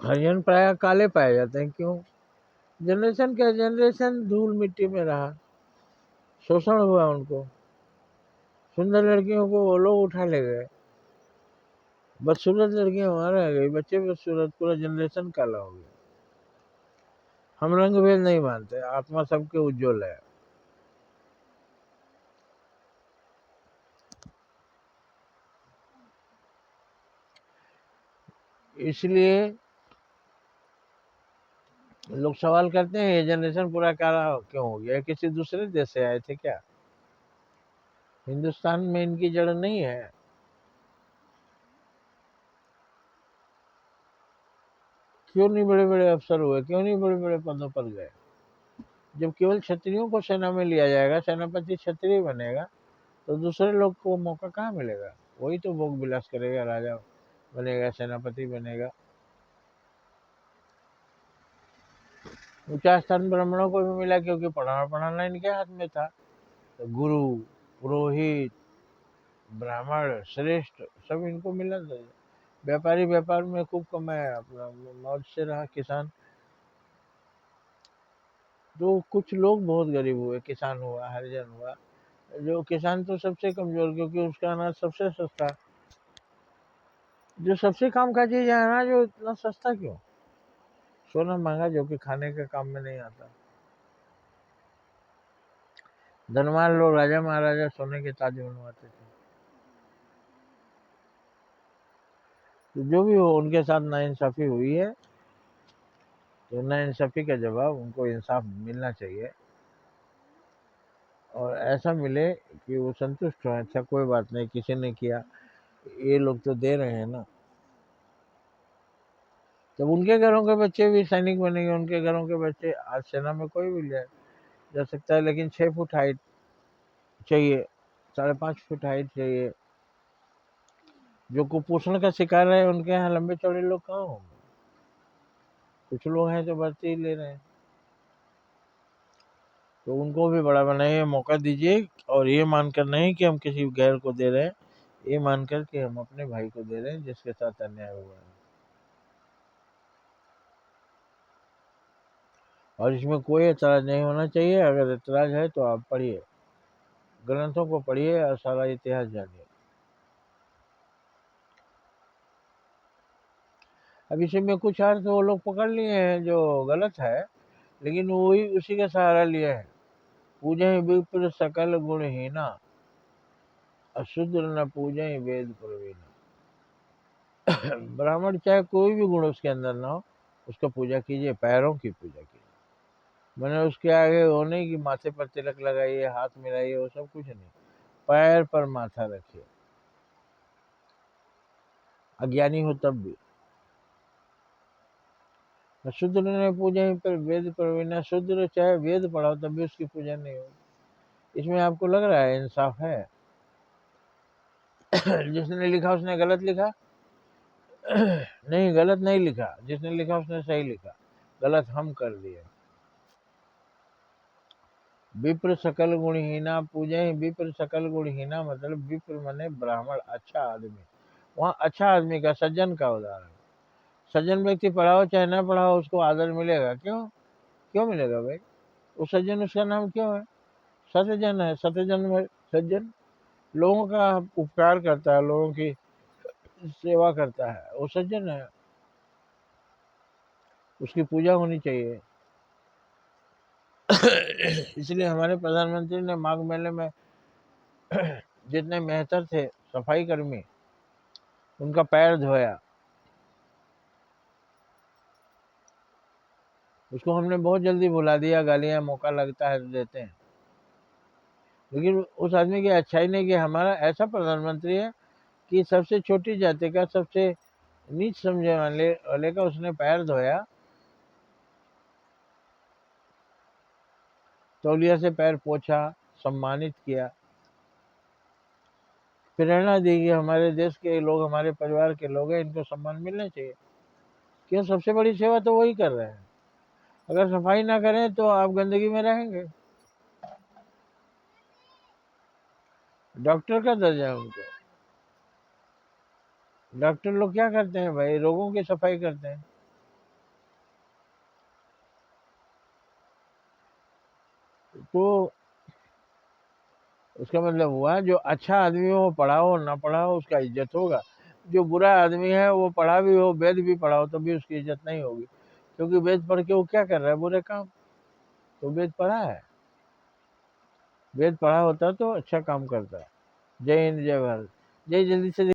हरिजन प्राय काले पाए जाते हैं। क्यों? जनरेशन क्या जनरेशन धूल मिट्टी में रहा, शोषण हुआ उनको। सुंदर लड़कियों को वो लोग उठा ले गए, बदसूरत लड़कियां वहां रह गई, बच्चे बदसूरत, पूरा जनरेशन काला हो गया। हम रंग भेद नहीं मानते, आत्मा सबके उज्जवल है। इसलिए लोग सवाल करते हैं ये जनरेशन पूरा काला क्यों हो गया? किसी दूसरे देश से आए थे क्या? हिंदुस्तान में इनकी जड़ नहीं है। क्यों नहीं बड़े बड़े अफसर हुए? क्यों नहीं बड़े बड़े पदों पर गए? जब केवल क्षत्रियों को सेना में लिया जाएगा, सेनापति क्षत्रिय बनेगा, तो दूसरे लोग को मौका कहाँ मिलेगा? वही तो भोग विलास करेगा, राजा बनेगा, सेनापति बनेगा। ऊंचा स्थान ब्राह्मणों को भी मिला क्योंकि पढ़ाना पढ़ाना इनके हाथ में था। तो गुरु, पुरोहित, ब्राह्मण श्रेष्ठ सब इनको मिला था। व्यापारी व्यापार में खूब कमाया, अपना मौज से रहा। किसान तो कुछ लोग बहुत गरीब हुए, किसान हुआ, हरिजन हुआ। जो किसान तो सबसे कमजोर, क्योंकि उसका अनाज सबसे सस्ता। जो सबसे काम का चीज है अनाज, वो इतना सस्ता क्यों? सोना महंगा जो कि खाने के काम में नहीं आता। धनवान लोग, राजा महाराजा सोने के ताज बनवाते थे। तो जो भी हो, उनके साथ नाइंसाफी हुई है, तो नाइंसाफी का जवाब उनको इंसाफ मिलना चाहिए, और ऐसा मिले कि वो संतुष्ट हो। अच्छा कोई बात नहीं, किसी ने किया, ये लोग तो दे रहे हैं ना। जब उनके घरों के बच्चे भी सैनिक बनेंगे, उनके घरों के बच्चे, आज सेना में कोई भी जा सकता है, लेकिन 6 फुट हाइट चाहिए, 5.5 फुट हाइट चाहिए। जो कुपोषण का शिकार है, उनके यहाँ लंबे चौड़े लोग कहाँ होंगे? कुछ लोग हैं जो भर्ती ही ले रहे हैं। तो उनको भी बड़ा बनाइए, मौका दीजिए, और ये मानकर नहीं कि हम किसी गैर को दे रहे हैं, ये मानकर कि हम अपने भाई को दे रहे हैं जिसके साथ अन्याय हुआ है। और इसमें कोई एतराज नहीं होना चाहिए। अगर एतराज है तो आप पढ़िए, ग्रंथों को पढ़िए और सारा इतिहास जानिए। अब इसी में कुछ अर्थ वो लोग पकड़ लिए हैं जो गलत है, लेकिन वही उसी का सहारा लिए हैं। पूजे विप्र सकल गुणहीना, अशूद्र न पूजे वेद प्रवीण। ब्राह्मण चाहे कोई भी गुण उसके अंदर ना हो, उसका पूजा कीजिए, पैरों की पूजा कीजिए। मैंने उसके आगे वो नहीं कि माथे पर तिलक लगाइए, हाथ मिलाइए, वो सब कुछ नहीं। पैर पर माथा रखिए, अज्ञानी हो तब भी। शूद्र ने पूजा ही पर वेद प्रवीण, शूद्र चाहे वेद पढ़ाओ तब भी उसकी पूजा नहीं होगी। इसमें आपको लग रहा है इंसाफ है? जिसने लिखा उसने गलत लिखा? नहीं, गलत नहीं लिखा। जिसने लिखा उसने सही लिखा, गलत हम कर दिए। विप्र सकल गुणहीना पूजे ही विप्र सकल गुणहीना, मतलब विप्र माने ब्राह्मण, अच्छा आदमी। वहाँ अच्छा आदमी का, सज्जन का उदाहरण। सज्जन व्यक्ति पढ़ाओ चाहे ना पढ़ाओ, उसको आदर मिलेगा। क्यों? क्यों मिलेगा भाई? वो सज्जन, उसका नाम क्यों है? सतजन है। सतजन में सज्जन लोगों का उपकार करता है, लोगों की सेवा करता है, वो सज्जन है, उसकी पूजा होनी चाहिए। इसलिए हमारे प्रधानमंत्री ने माघ मेले में जितने मेहतर थे सफाई कर्मी, उनका पैर धोया। उसको हमने बहुत जल्दी भुला दिया, गालियां मौका लगता है तो देते हैं। लेकिन उस आदमी की अच्छाई नहीं कि हमारा ऐसा प्रधानमंत्री है कि सबसे छोटी जाति का, सबसे नीच समझे वाले का उसने पैर धोया, तौलिया से पैर पोछा, सम्मानित किया। प्रेरणा दी कि हमारे देश के लोग, हमारे परिवार के लोग हैं, इनको सम्मान मिलना चाहिए। क्यों? सबसे बड़ी सेवा तो वही कर रहे हैं। अगर सफाई ना करें तो आप गंदगी में रहेंगे। डॉक्टर का दर्जा है उनको। डॉक्टर लोग क्या करते हैं भाई? रोगों की सफाई करते हैं। तो उसका मतलब हुआ जो अच्छा आदमी हो, पढ़ा हो ना पढ़ा हो, उसका इज्जत होगा। जो बुरा आदमी है वो पढ़ा भी हो, वेद भी पढ़ा हो, तो भी उसकी इज्जत नहीं होगी, क्योंकि वेद पढ़ के वो क्या कर रहा है, बुरे काम। तो वेद पढ़ा है, वेद पढ़ा होता तो अच्छा काम करता है। जय हिंद, जय भारत। जय जल्दी से